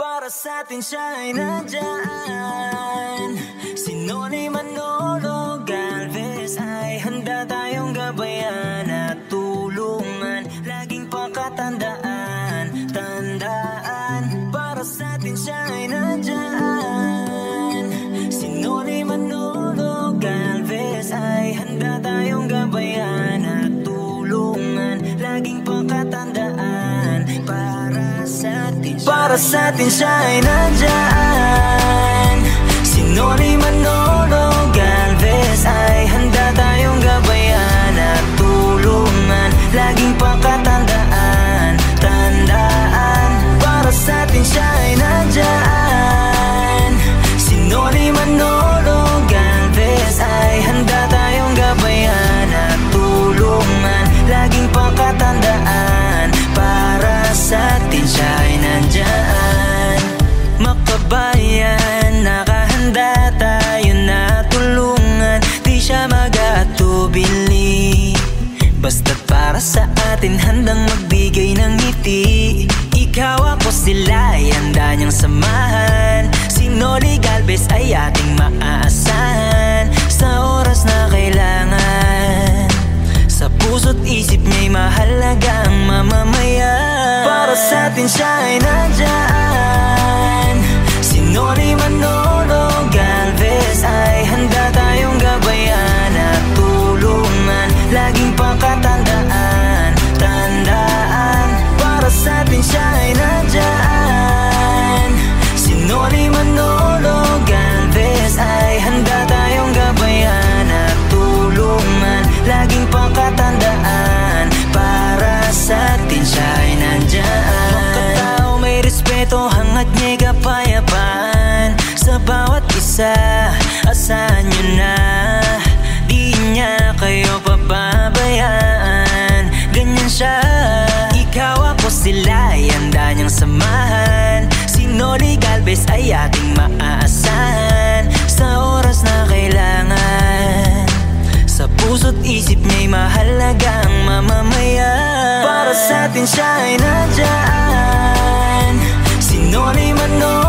Para sa'tin siya ay nandyan. Si Nonnie Manolo Galvez ay handa tayong gabayan at tulungan. Laging pakatandaan, tandaan. Para sa'tin siya ay nandyan. Si Nonnie Manolo Galvez ay handa tayong gabayan at tulungan. Laging pakatandaan, para sa'tin siya ay nandyan. Si Nonnie Manolo Galvez ay handa tayong gabayan at tulungan. Laging pakatandaan, tandaan. Para sa'tin siya ay nandyan. Si Nonnie Manolo Galvez ay handa tayong gabayan at tulungan. Laging pakatandaan, para sa'tin siya ay nandyan. Makabayan, nakahanda tayo na tulungan. Di siya mag-aatubili, basta't para sa atin handang magbigay ng ngiti. Ikaw ako sila ay handa niyang samahan. Si Nonnie Galvez ay ating maaasahan sa oras na kailangan. Sa puso't isip niya'y mahalaga ang mamamayan. Para sa'tin siya ay nandyan. Si Nonnie Manolo Galvez ay handa tayong gabayan at tulungan. Laging pakatandaan, tandaan. Para sa'tin siya ay nandyan. Si Nonnie Manolo Galvez ay handa tayong gabayan at tulungan. Laging pakatandaan, para sa'tin siya ay nandyan. Makatao may respeto, hangad niya'y kapayapaan. Sa bawat isa, asahan niyo na di niya kayo papabayaan. Ganyan siya, ikaw ako sila ay handa niyang samahan. Si Nonnie Galvez ay ating maaasahan sa oras na kailangan. Sa puso't isip niya'y mahalaga ang mamamayan. Para sa'tin siya ay nandyan. Si Nonnie Manolo